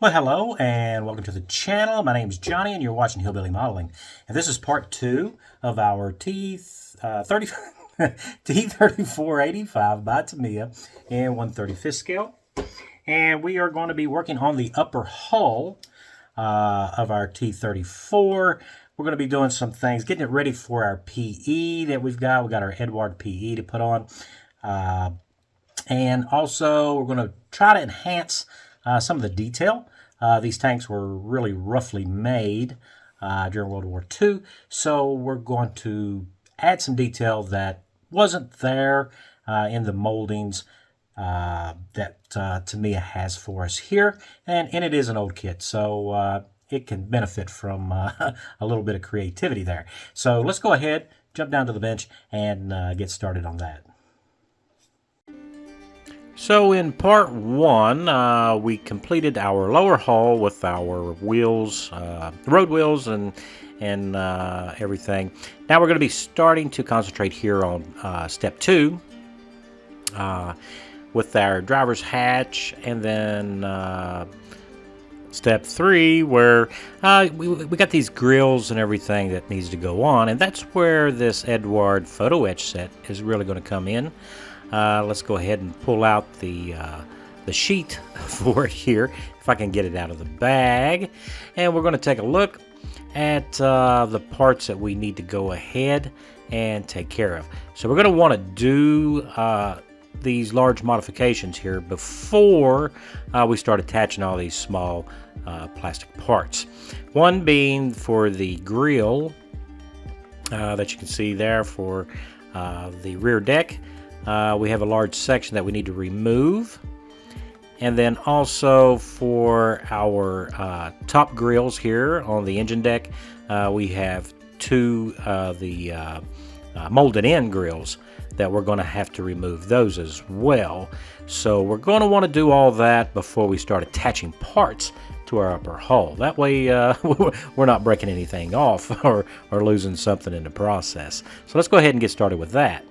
Well, hello and welcome to the channel. My name is Johnny and you're watching Hillbilly Modeling. And this is part 2 of our T3485 by Tamiya in 1/35 scale. And we are going to be working on the upper hull of our T34. We're going to be doing some things, getting it ready for our PE that we've got. We've got our Eduard PE to put on. And also we're going to try to enhance some of the detail. These tanks were really roughly made during World War II, so we're going to add some detail that wasn't there in the moldings that Tamiya has for us here, and it is an old kit, so it can benefit from a little bit of creativity there. So let's go ahead, jump down to the bench, and get started on that. So in part 1, we completed our lower hull with our wheels, road wheels and everything. Now we're going to be starting to concentrate here on step 2 with our driver's hatch, and then step 3 where we got these grills and everything that needs to go on, and that's where this Eduard Photo-Etch set is really going to come in. Let's go ahead and pull out the sheet for it here, if I can get it out of the bag. And we're going to take a look at the parts that we need to go ahead and take care of. So we're going to want to do these large modifications here before we start attaching all these small plastic parts. One being for the grill that you can see there for the rear deck. We have a large section that we need to remove, and then also for our top grills here on the engine deck, we have 2 the molded in grills that we're going to have to remove those as well. So we're going to want to do all that before we start attaching parts to our upper hull. That way we're not breaking anything off or losing something in the process. So let's go ahead and get started with that.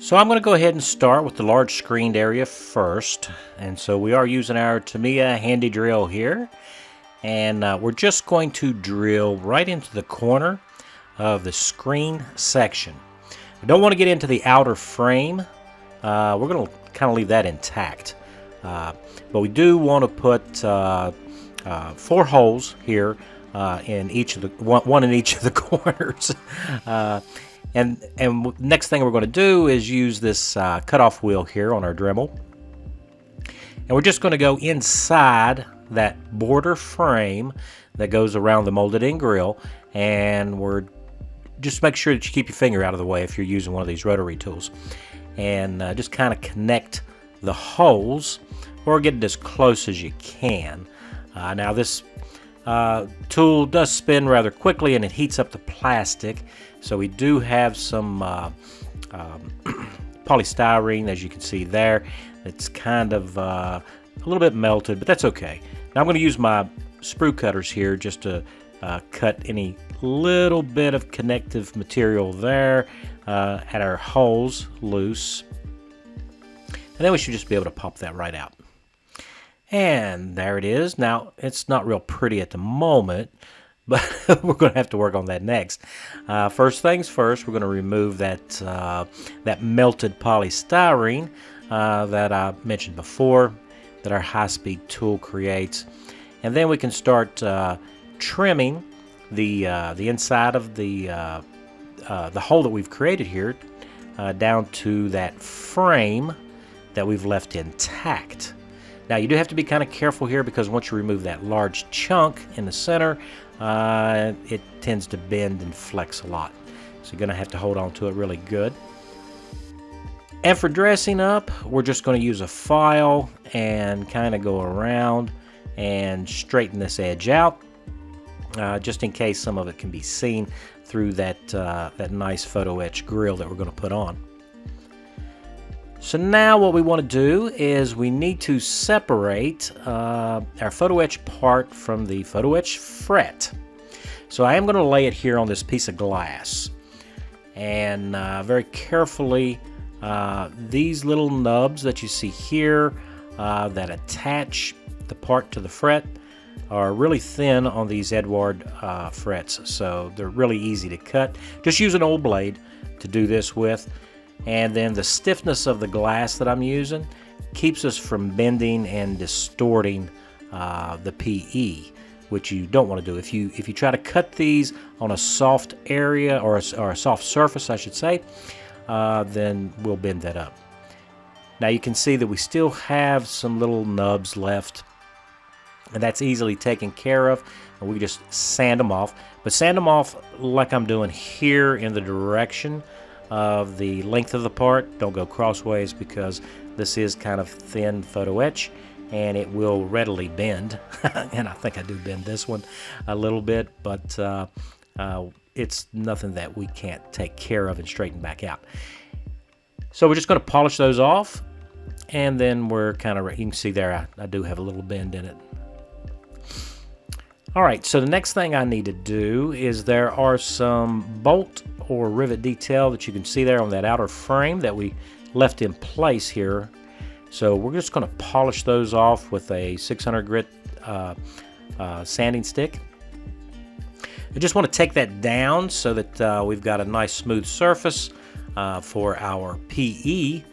So I'm going to go ahead and start with the large screened area first. And so we are using our Tamiya handy drill here. And we're just going to drill right into the corner of the screen section. We don't want to get into the outer frame. We're going to kind of leave that intact. But we do want to put 4 holes here in each of the one in each of the corners. And next thing we're going to do is use this cutoff wheel here on our Dremel. And we're just going to go inside that border frame that goes around the molded in grill. And we're just make sure that you keep your finger out of the way if you're using one of these rotary tools. And just kind of connect the holes or get it as close as you can. Now this tool does spin rather quickly and it heats up the plastic. So we do have some polystyrene, as you can see there. It's kind of a little bit melted, but that's okay. Now I'm going to use my sprue cutters here just to cut any little bit of connective material there at our holes loose. And then we should just be able to pop that right out. And there it is. Now, it's not real pretty at the moment, but we're going to have to work on that next. First things first, we're going to remove that that melted polystyrene that I mentioned before that our high-speed tool creates. And then we can start trimming the inside of the hole that we've created here down to that frame that we've left intact. Now you do have to be kind of careful here because once you remove that large chunk in the center, it tends to bend and flex a lot. So you're going to have to hold on to it really good. And for dressing up, we're just going to use a file and kind of go around and straighten this edge out, just in case some of it can be seen through that nice Photo-Etch grill that we're going to put on. So now what we want to do is we need to separate our Photo-Etch part from the Photo-Etch fret. So I am going to lay it here on this piece of glass. And very carefully, these little nubs that you see here that attach the part to the fret are really thin on these Eduard frets, so they're really easy to cut. Just use an old blade to do this with, and then the stiffness of the glass that I'm using keeps us from bending and distorting the PE, which you don't want to do. If you try to cut these on a soft area or a soft surface, I should say, then we'll bend that up. Now you can see that we still have some little nubs left, and that's easily taken care of, and we just sand them off. But sand them off like I'm doing here in the direction of the length of the part. Don't go crossways, because this is kind of thin photo etch and it will readily bend. And I think I do bend this one a little bit, but it's nothing that we can't take care of and straighten back out. So we're just going to polish those off, and then we're kind of, you can see there I do have a little bend in it. Alright, so the next thing I need to do is there are some bolt or rivet detail that you can see there on that outer frame that we left in place here. So we're just going to polish those off with a 600 grit sanding stick. I just want to take that down so that we've got a nice smooth surface for our PE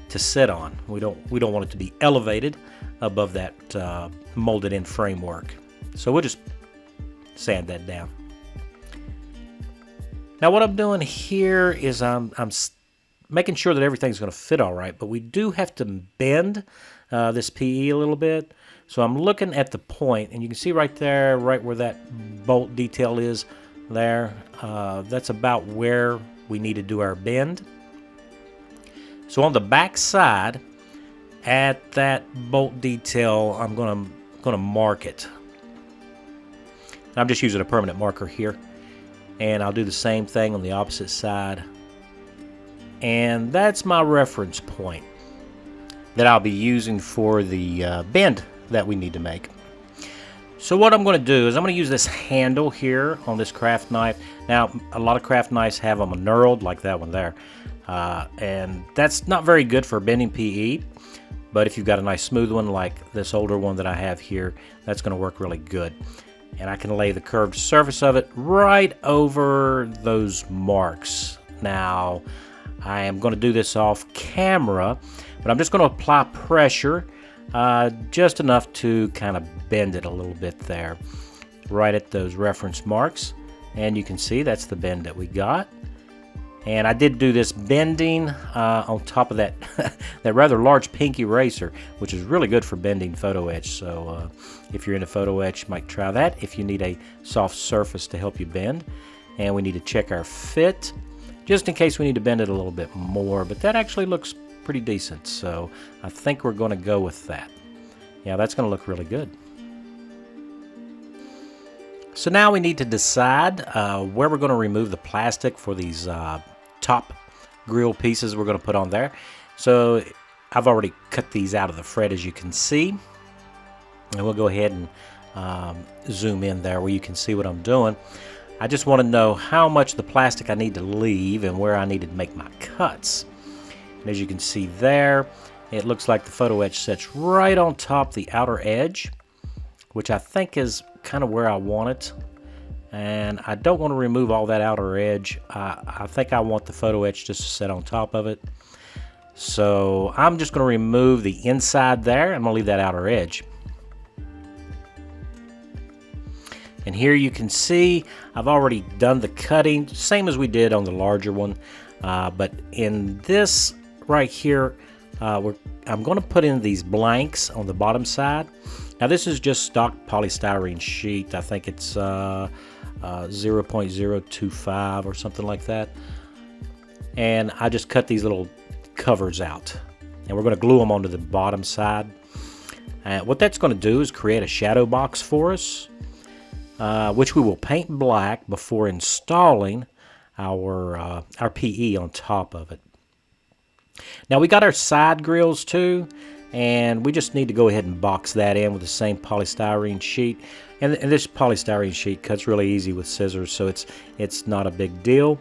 to sit on. We don't want it to be elevated above that molded in framework. So we'll just sand that down. Now what I'm doing here is I'm making sure that everything's going to fit all right, but we do have to bend this PE a little bit. So I'm looking at the point, and you can see right there, right where that bolt detail is there, that's about where we need to do our bend. So on the back side, at that bolt detail, I'm gonna mark it. I'm just using a permanent marker here, and I'll do the same thing on the opposite side. And that's my reference point that I'll be using for the bend that we need to make. So what I'm going to do is I'm going to use this handle here on this craft knife. Now, a lot of craft knives have them knurled, like that one there, and that's not very good for bending PE. But if you've got a nice smooth one like this older one that I have here, that's going to work really good. And I can lay the curved surface of it right over those marks. Now, I am going to do this off camera, but I'm just going to apply pressure just enough to kind of bend it a little bit there, right at those reference marks. And you can see that's the bend that we got. And I did do this bending on top of that that rather large pink eraser, which is really good for bending photo etch. So if you're into photo etch, you might try that if you need a soft surface to help you bend. And we need to check our fit, just in case we need to bend it a little bit more. But that actually looks pretty decent, so I think we're going to go with that. Yeah, that's going to look really good. So now we need to decide where we're going to remove the plastic for these top grill pieces we're going to put on there. So I've already cut these out of the fret, as you can see, and we'll go ahead and zoom in there where you can see what I'm doing. I just want to know how much the plastic I need to leave and where I need to make my cuts. And as you can see there, it looks like the photo etch sits right on top the outer edge, which I think is kind of where I want it. And I don't want to remove all that outer edge. I think I want the photo etch just to sit on top of it. So I'm just going to remove the inside there. I'm going to leave that outer edge. And here you can see I've already done the cutting, same as we did on the larger one. But in this right here, I'm going to put in these blanks on the bottom side. Now this is just stock polystyrene sheet. I think it's 0.025 or something like that. And I just cut these little covers out. And we're going to glue them onto the bottom side. What that's going to do is create a shadow box for us, which we will paint black before installing our PE on top of it. Now we got our side grills too, and we just need to go ahead and box that in with the same polystyrene sheet. And this polystyrene sheet cuts really easy with scissors, so it's not a big deal.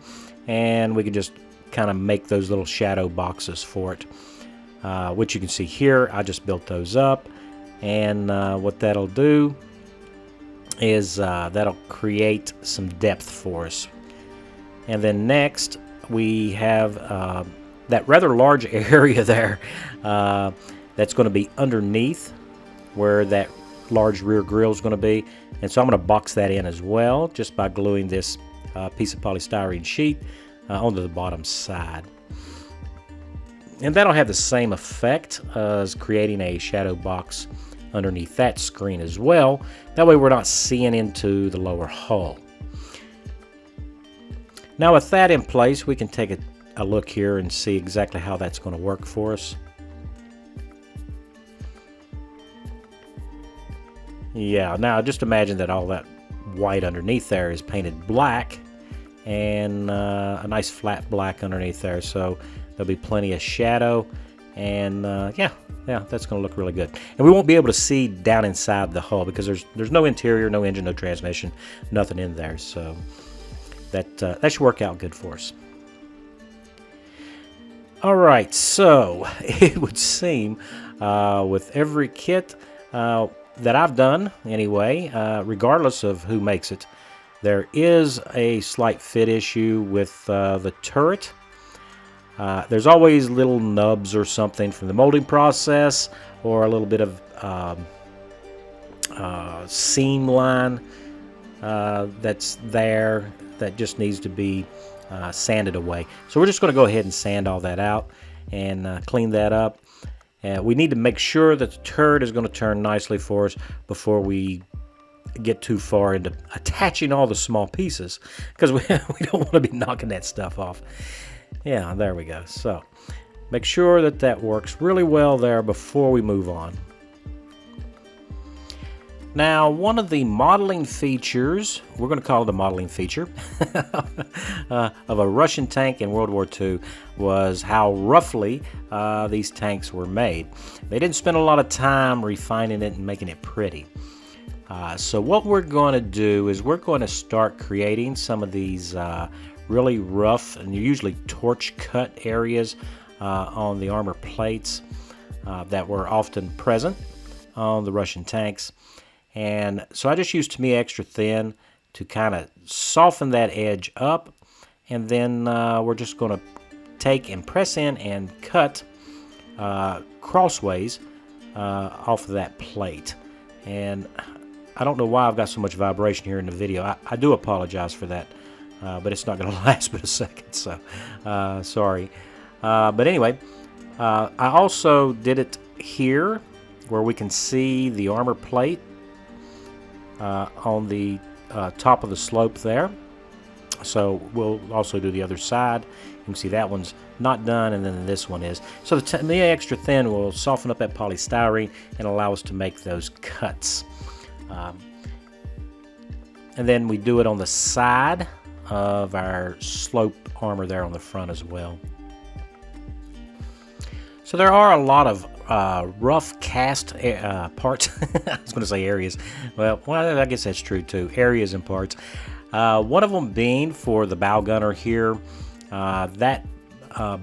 And we can just kind of make those little shadow boxes for it, which you can see here. I just built those up, And what that'll do is that'll create some depth for us. And then next we have that rather large area there that's going to be underneath where that large rear grill is going to be. And so I'm going to box that in as well just by gluing this piece of polystyrene sheet onto the bottom side. And that'll have the same effect as creating a shadow box underneath that screen as well. That way we're not seeing into the lower hull. Now with that in place, we can take a look here and see exactly how that's going to work for us. Yeah, now just imagine that all that white underneath there is painted black and a nice flat black underneath there, so there'll be plenty of shadow, and yeah, that's going to look really good. And we won't be able to see down inside the hull because there's no interior, no engine, no transmission, nothing in there, so that should work out good for us. Alright, so it would seem with every kit that I've done anyway, regardless of who makes it, there is a slight fit issue with the turret. There's always little nubs or something from the molding process, or a little bit of seam line that's there that just needs to be sanded away. So we're just going to go ahead and sand all that out and clean that up. We need to make sure that the turret is going to turn nicely for us before we get too far into attaching all the small pieces, because we don't want to be knocking that stuff off. Yeah, there we go. So make sure that that works really well there before we move on. Now, one of the modeling features, we're going to call it a modeling feature, of a Russian tank in World War II was how roughly these tanks were made. They didn't spend a lot of time refining it and making it pretty. So what we're going to do is we're going to start creating some of these really rough and usually torch cut areas on the armor plates that were often present on the Russian tanks. And so I just used Tamiya Extra Thin to kind of soften that edge up, and then we're just going to take and press in and cut crossways off of that plate. And I don't know why I've got so much vibration here in the video. I do apologize for that, but it's not going to last but a second, so sorry. But anyway, I also did it here where we can see the armor plate on the top of the slope there. So we'll also do the other side. You can see that one's not done, and then this one is. So the Tamiya Extra Thin will soften up that polystyrene and allow us to make those cuts. And then we do it on the side of our slope armor there on the front as well. So there are a lot of rough cast parts. I was going to say areas. Well, I guess that's true too. Areas and parts. One of them being for the bow gunner here. That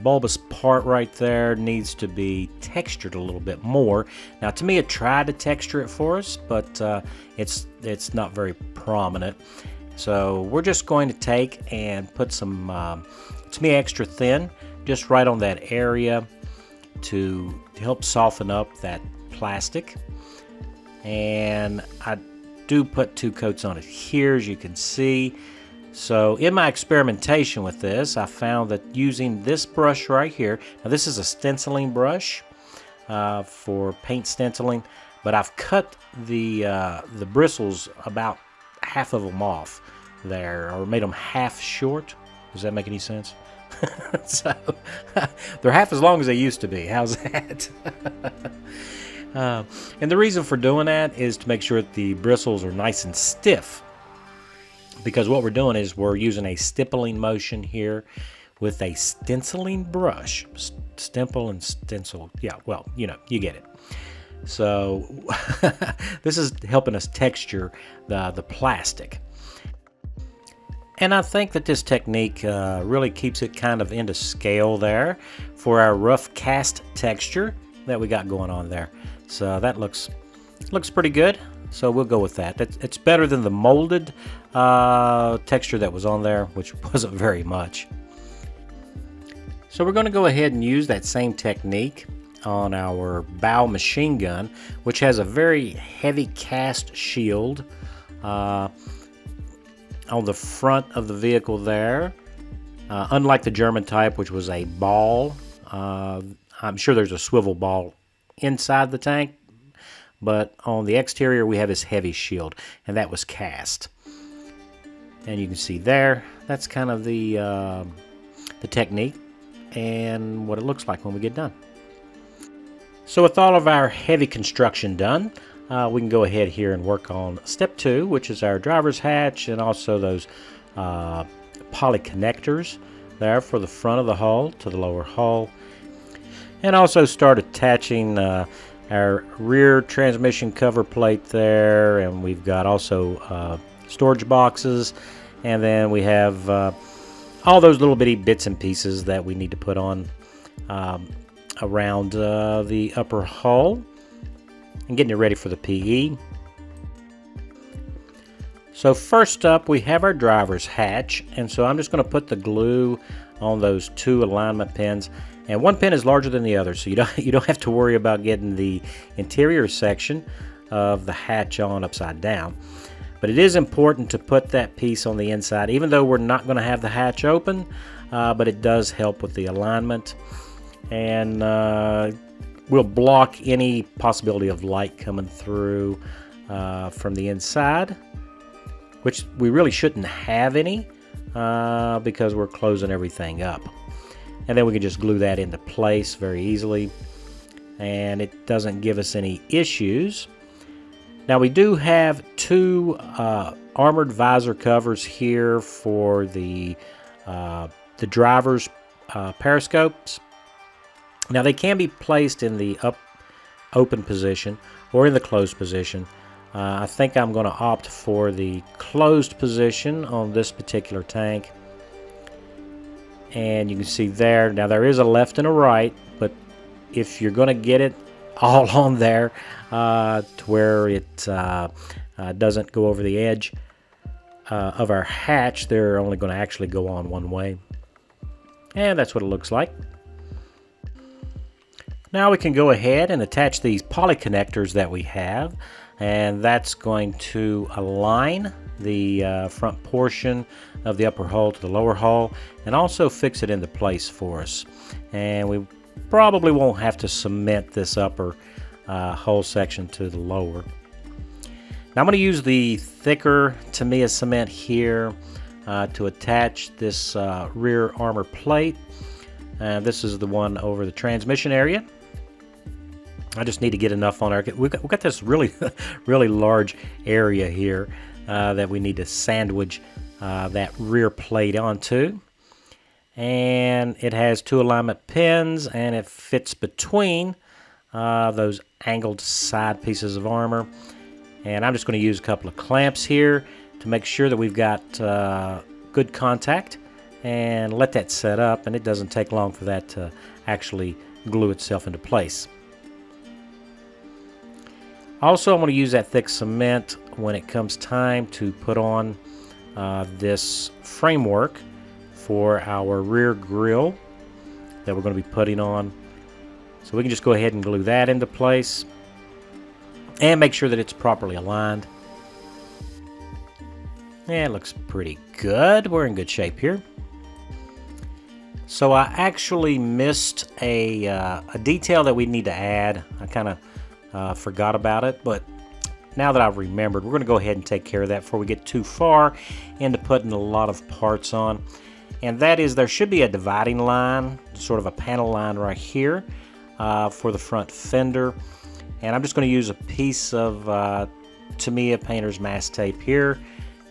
bulbous part right there needs to be textured a little bit more. Now, Tamiya tried to texture it for us, but it's not very prominent. So we're just going to take and put some Tamiya Extra Thin just right on that area to help soften up that plastic. And I do put 2 coats on it here, as you can see. So in my experimentation with this, I found that using this brush right here, now this is a stenciling brush for paint stenciling, but I've cut the bristles, about half of them off there, or made them half short. Does that make any sense? So they're half as long as they used to be. How's that? And the reason for doing that is to make sure that the bristles are nice and stiff, because what we're doing is we're using a stippling motion here with a stenciling brush. Stipple and stencil. Yeah, well, you know, you get it. So this is helping us texture the plastic. And I think that this technique really keeps it kind of into scale there for our rough cast texture that we got going on there. So that looks Looks pretty good, so we'll go with that. It's better than the molded texture that was on there, which wasn't very much. So we're going to go ahead and use that same technique on our bow machine gun, which has a very heavy cast shield on the front of the vehicle there. Unlike the German type, which was a ball, I'm sure there's a swivel ball inside the tank, but on the exterior we have this heavy shield, and that was cast. And you can see there, that's kind of the technique and what it looks like when we get done. So with all of our heavy construction done, we can go ahead here and work on step 2, which is our driver's hatch, and also those poly connectors there for the front of the hull to the lower hull, and also start attaching our rear transmission cover plate there, and we've got also storage boxes, and then we have all those little bitty bits and pieces that we need to put on around the upper hull and getting it ready for the PE. So first up we have our driver's hatch, and so I'm just going to put the glue on those 2 alignment pins, and one pin is larger than the other, so you don't have to worry about getting the interior section of the hatch on upside down. But it is important to put that piece on the inside, even though we're not going to have the hatch open, but it does help with the alignment, and will block any possibility of light coming through from the inside, which we really shouldn't have any because we're closing everything up. And then we can just glue that into place very easily, and it doesn't give us any issues. Now we do have 2 armored visor covers here for the driver's periscopes. Now they can be placed in the open position or in the closed position. I think I'm going to opt for the closed position on this particular tank. And you can see there, now there is a left and a right, but if you're going to get it all on there to where it doesn't go over the edge of our hatch, they're only going to actually go on one way. And that's what it looks like. Now we can go ahead and attach these poly connectors that we have, and that's going to align the front portion of the upper hull to the lower hull and also fix it into place for us. And we probably won't have to cement this upper hull section to the lower. Now I'm going to use the thicker Tamiya cement here to attach this rear armor plate. This is the one over the transmission area. I just need to get enough on there. We've got this really really large area here that we need to sandwich that rear plate onto. And it has 2 alignment pins, and it fits between those angled side pieces of armor. And I'm just going to use a couple of clamps here to make sure that we've got good contact, and let that set up, and it doesn't take long for that to actually glue itself into place. Also, I'm going to use that thick cement when it comes time to put on this framework for our rear grille that we're going to be putting on. So we can just go ahead and glue that into place and make sure that it's properly aligned. Yeah, it looks pretty good. We're in good shape here. So I actually missed a detail that we need to add. I kind of forgot about it, but now that I've remembered, we're going to go ahead and take care of that before we get too far into putting a lot of parts on. And that is, there should be a dividing line, sort of a panel line right here for the front fender. And I'm just going to use a piece of Tamiya painter's mask tape here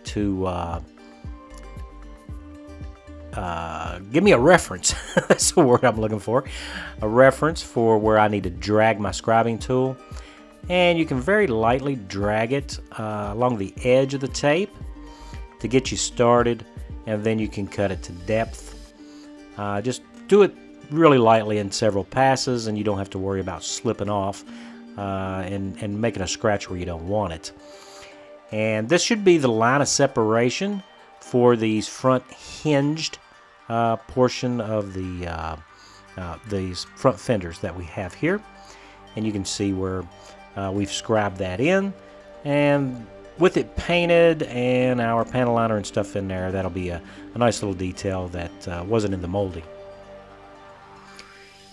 to give me a reference. That's the word I'm looking for. A reference for where I need to drag my scribing tool. And you can very lightly drag it along the edge of the tape to get you started, and then you can cut it to depth. Just do it really lightly in several passes, and you don't have to worry about slipping off and making a scratch where you don't want it. And this should be the line of separation for these front hinged portion of these front fenders that we have here. And you can see where we've scribed that in, and with it painted and our panel liner and stuff in there, that'll be a nice little detail that wasn't in the molding.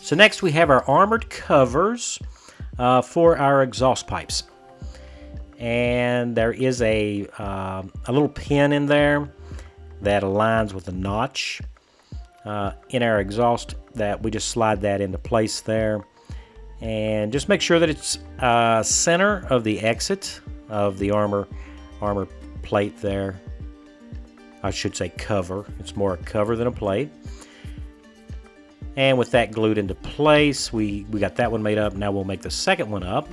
So next we have our armored covers for our exhaust pipes, and there is a little pin in there that aligns with the notch in our exhaust, that we just slide that into place there, and just make sure that it's center of the exit of the armor plate there. I should say cover. It's more a cover than a plate. And with that glued into place, we got that one made up. Now we'll make the second one up.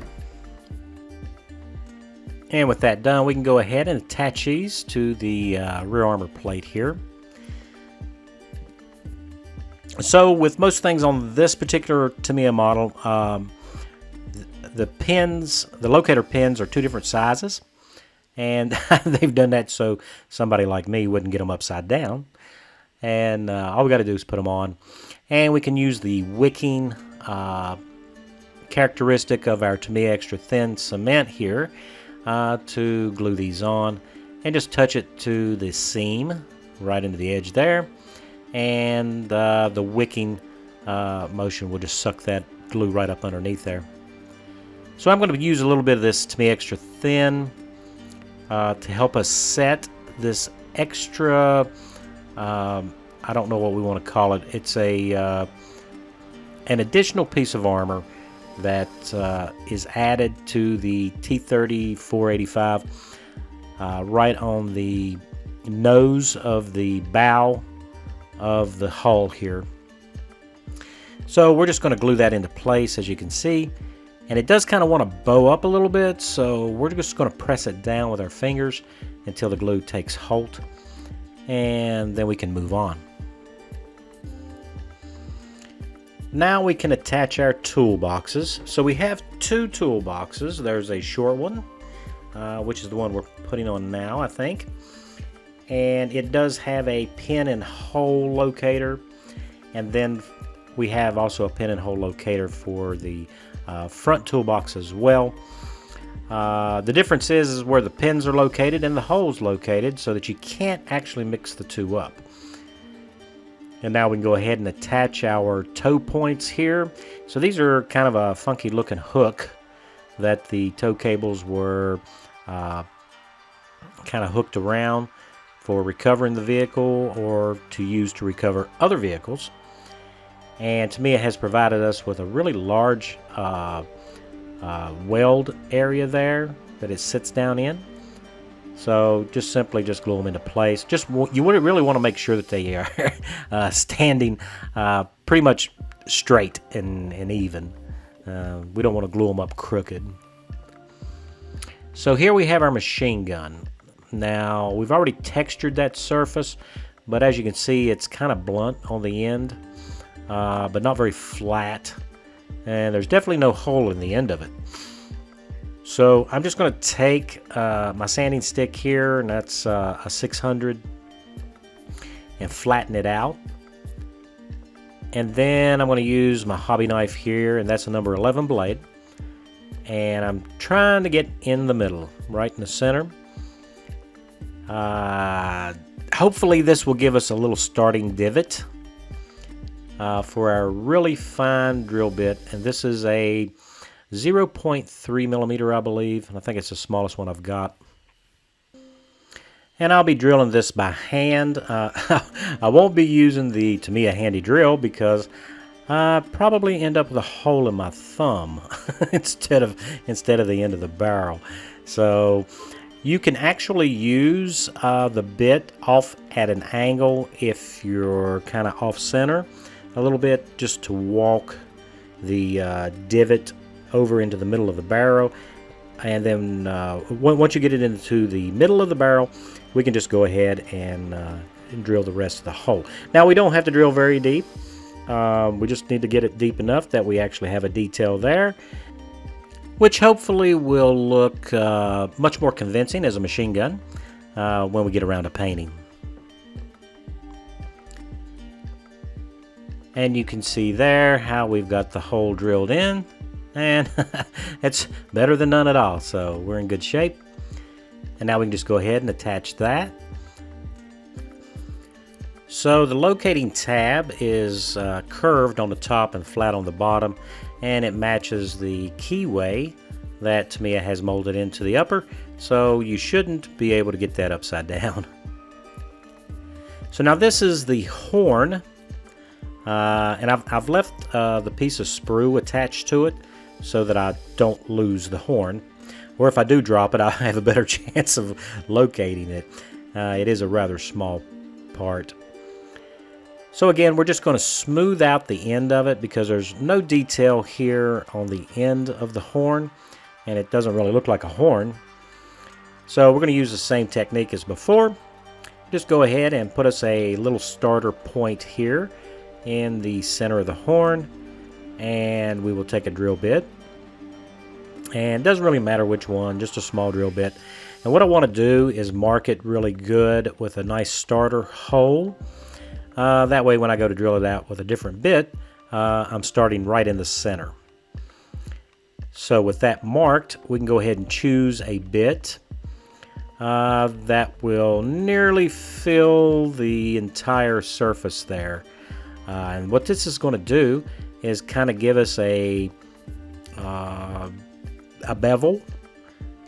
And with that done, we can go ahead and attach these to the rear armor plate here. So with most things on this particular Tamiya model, the pins, the locator pins, are two different sizes, and they've done that so somebody like me wouldn't get them upside down. And all we got to do is put them on, and we can use the wicking characteristic of our Tamiya extra thin cement here to glue these on, and just touch it to the seam right into the edge there, and the wicking motion will just suck that glue right up underneath there. So I'm going to use a little bit of this Tamiya extra thin to help us set this extra, I don't know what we want to call it. It's an additional piece of armor that is added to the T34 right on the nose of the bow of the hull here. So we're just going to glue that into place, as you can see. And it does kind of want to bow up a little bit, so we're just going to press it down with our fingers until the glue takes hold, and then we can move on. Now we can attach our toolboxes. So we have two toolboxes. There's a short one, which is the one we're putting on now, I think. And it does have a pin and hole locator. And then we have also a pin and hole locator for the front toolbox as well. The difference is where the pins are located and the holes located, so that you can't actually mix the two up. And now we can go ahead and attach our toe points here. So these are kind of a funky looking hook that the toe cables were kind of hooked around for recovering the vehicle, or to use to recover other vehicles. And Tamiya has provided us with a really large weld area there that it sits down in. So just simply glue them into place. You wouldn't really want to make sure that they are standing pretty much straight and even. We don't want to glue them up crooked. So here we have our machine gun. Now we've already textured that surface, but as you can see, it's kind of blunt on the end, but not very flat. And there's definitely no hole in the end of it. So I'm just going to take my sanding stick here, and that's a 600, and flatten it out. And then I'm going to use my hobby knife here, and that's a number 11 blade. And I'm trying to get in the middle, right in the center. Hopefully this will give us a little starting divot for our really fine drill bit. And this is a 0.3 millimeter, I believe, and I think it's the smallest one I've got. And I'll be drilling this by hand. I won't be using the Tamiya handy drill because I probably end up with a hole in my thumb instead of the end of the barrel. So you can actually use the bit off at an angle if you're kind of off center a little bit, just to walk the divot over into the middle of the barrel. And then once you get it into the middle of the barrel, we can just go ahead and drill the rest of the hole. Now we don't have to drill very deep. We just need to get it deep enough that we actually have a detail there. which hopefully will look much more convincing as a machine gun when we get around to painting. And you can see there how we've got the hole drilled in, and it's better than none at all, so we're in good shape. And now we can just go ahead and attach that. So the locating tab is curved on the top and flat on the bottom, and it matches the keyway that Tamiya has molded into the upper, so you shouldn't be able to get that upside down. So now this is the horn. And I've left the piece of sprue attached to it so that I don't lose the horn, or if I do drop it, I have a better chance of locating it. It is a rather small part. So again, we're just going to smooth out the end of it because there's no detail here on the end of the horn, and it doesn't really look like a horn. So we're going to use the same technique as before. Just go ahead and put us a little starter point here in the center of the horn, and we will take a drill bit, and it doesn't really matter which one, just a small drill bit. And what I want to do is mark it really good with a nice starter hole. That way when I go to drill it out with a different bit, I'm starting right in the center. So with that marked, we can go ahead and choose a bit that will nearly fill the entire surface there. And what this is going to do is kind of give us a bevel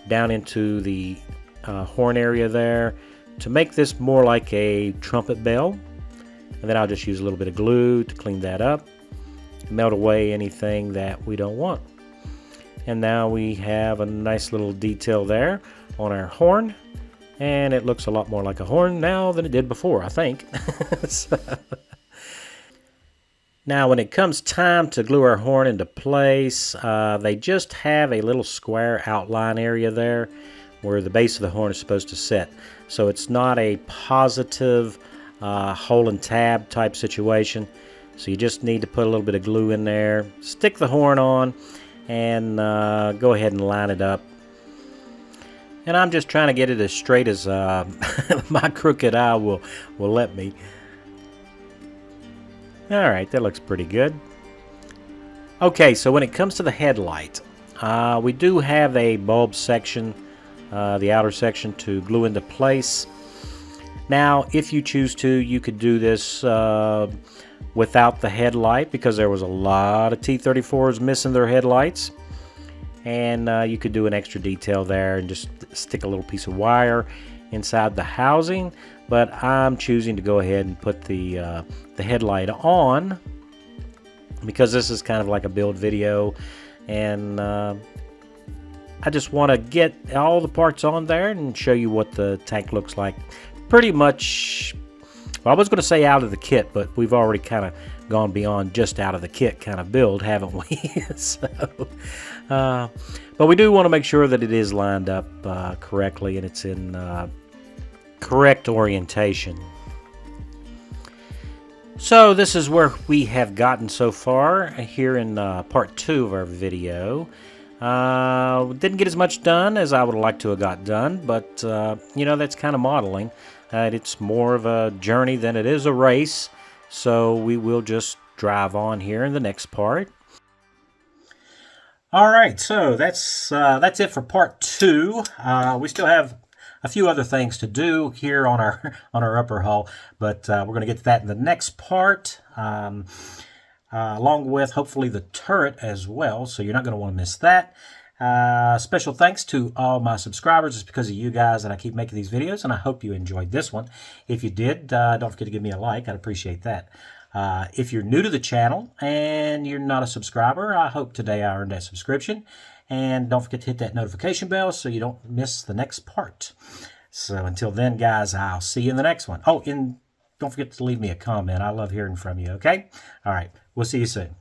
down into the horn area there to make this more like a trumpet bell. And then I'll just use a little bit of glue to clean that up, melt away anything that we don't want. And now we have a nice little detail there on our horn, and it looks a lot more like a horn now than it did before, I think. So, now when it comes time to glue our horn into place, they just have a little square outline area there where the base of the horn is supposed to sit. So it's not a positive hole and tab type situation. So you just need to put a little bit of glue in there, stick the horn on, and go ahead and line it up. And I'm just trying to get it as straight as my crooked eye will let me. Alright, that looks pretty good. Okay, so when it comes to the headlight, we do have a bulb section, the outer section, to glue into place. Now, if you choose to, you could do this without the headlight, because there was a lot of T34s missing their headlights. And you could do an extra detail there and just stick a little piece of wire inside the housing. But I'm choosing to go ahead and put the headlight on because this is kind of like a build video, and I just want to get all the parts on there and show you what the tank looks like. Pretty much, well, I was going to say out of the kit, but we've already kind of gone beyond just out of the kit kind of build, haven't we? So, but we do want to make sure that it is lined up correctly and it's in correct orientation. So this is where we have gotten so far here in part 2 of our video. Didn't get as much done as I would like to have got done, but you know, that's kind of modeling. It's more of a journey than it is a race, so we will just drive on here in the next part. All right, so that's it for part 2. We still have a few other things to do here on our upper hull, but we're going to get to that in the next part, along with hopefully the turret as well, so you're not going to want to miss that. Special thanks to all my subscribers. It's because of you guys that I keep making these videos, and I hope you enjoyed this one. If you did, don't forget to give me a like. I'd appreciate that. If you're new to the channel and you're not a subscriber, I hope today I earned that subscription. And don't forget to hit that notification bell so you don't miss the next part. So until then, guys, I'll see you in the next one. Oh, and don't forget to leave me a comment. I love hearing from you, okay? All right, we'll see you soon.